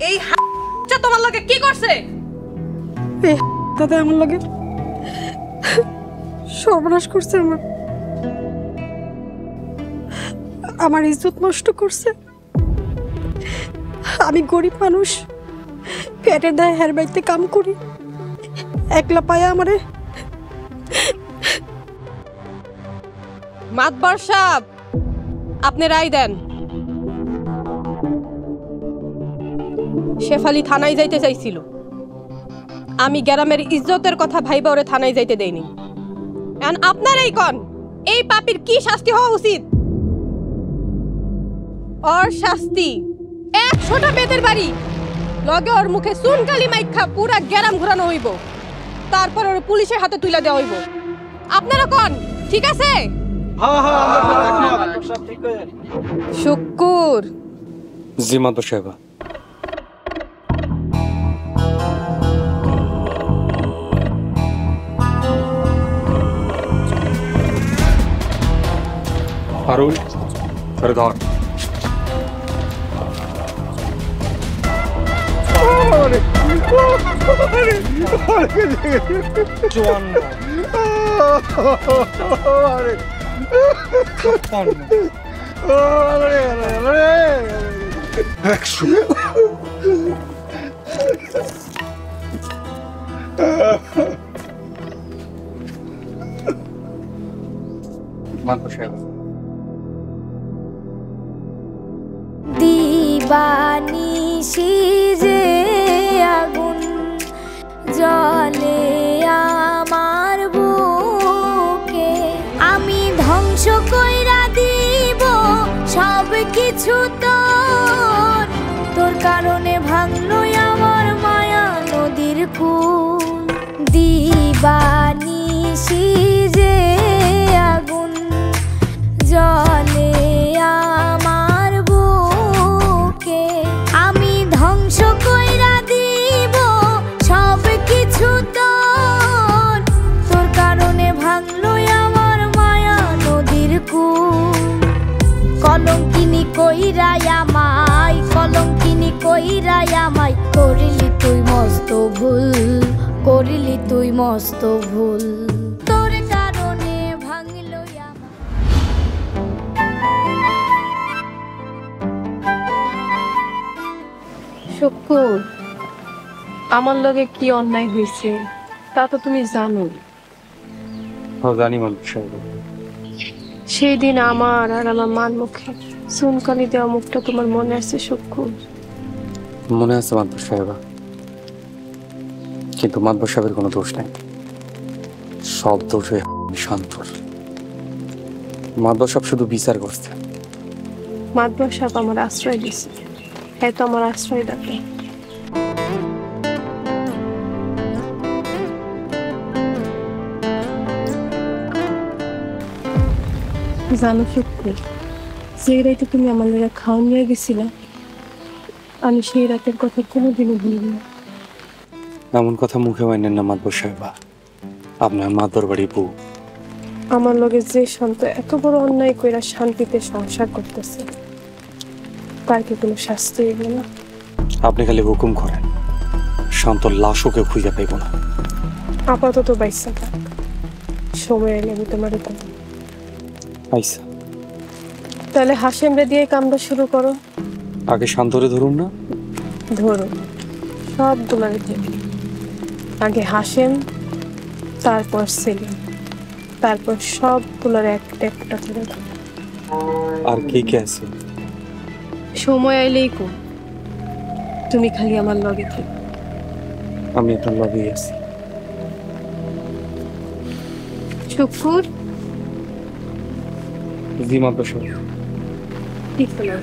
এই তোমার লগে কি করছে? এই দাদা আমার লগে সর্বনাশ করছে, আমার ইজ্জত নষ্ট করছে। আমি গরিব মানুষ, পেটের দায়ে হের বাড়িতে কাম করি, একলা পায়া আমারে। মাতবার সাহেব, আপনি রায় দেন। শেফালি থানায় যাইতে চাইছিল, আমি গ্রামের ইজ্জতের কথা ভাইবা ওরে থানায় যাইতে দেইনি। এখন আপনারাই কন, এই পাপীর কি শাস্তি হওয়া উচিত? ওর শাস্তি 100টা বেতের বাড়ি, লগে ওর মুখে চুনকালি মাইখা পুরা গ্রাম ঘোরানো হইব, তারপর ওর পুলিশের হাতে তুলে দেওয়া হইব। আপনারা কন ঠিক আছে? শুকুর। জি মাতবার সাহেব। পারুল, ধর। দিবানিশি যে আগুন জ্বলে আমার বুকে, আমি ধ্বংস কইরা দিব সব কিছু তোর কারণে ভাঙলো আমার মায়া নদীর কুল। দিবানিশি যে আগুন জ্বলে আমার বুকে, আমি ধ্বংস কইরা দিব সব কিছু তোর কারণে ভাঙলো আমার মায়া নদীর কুল। কলঙ্কিনী কইরাই আমায়, কলঙ্কিনী কইরাই আমায়, করিলি তুই মস্ত ভুল, করিলি তুই মস্ত ভুল, তোর কারণে ভাঙলো আমার। শুকুর, আমার লগে কি অন্যায় হয়েছে তা তো তুমি জানো। জানি মাতবার সাহেব। সেই দিন আমার আর আমার মান মুখে চুনকালি দেওয়া মুখটা তোমার মনে আছে শুকুর? মনে আছে মাতবার সাহেব, কিন্তু মাতবার সাহেবের কোনো দোষ নাই, সব দোষ হয়ে শান্তর। মাতবার সাহেব শুধু বিচার করছে। মাতবার সাহেব আমার আশ্রয় দিছে, হ্যাঁ তো আমার আশ্রয় দাতা। জানো শুকুর, যে রাতে তুমি আমার লোক খাওয়া নিয়ে গেছিলা, আমি সেই রাতের কথা কোনোদিনও ভুলব না। এমন কথা মুখে মানেন না মাতবার সাহেব, আপনার মাতবার বাড়ি বউ। আমার লগে যে শান্ত এত বড় অন্যায় কইরা শান্তিতে সংসার করতেছে, তার কি কোনো শাস্তি হইব না? আপনি খালি হুকুম করেন, শান্তর লাশও কেউ খুঁজে পাইব না। আপাতত বাইসা থাক, সময় এলে আমি তোমার আইসা। তাহলে হাসেমরে দিয়ে কামটা শুরু করো। আগে শান্তরে ধরুন না। ধরো, সব দুলারে দেবে। আগে হাসেম, তারপর সেলিম, তারপর সব দুলারে একটা একটা করে দাও। আর কে কে আছে? সময় আইলেই কো, তুমি খালি আমার লগে থেকো। আমি আপনার লগেই আছি। শুকুর, জি মাতবার সাহেব। ঠিক তো না।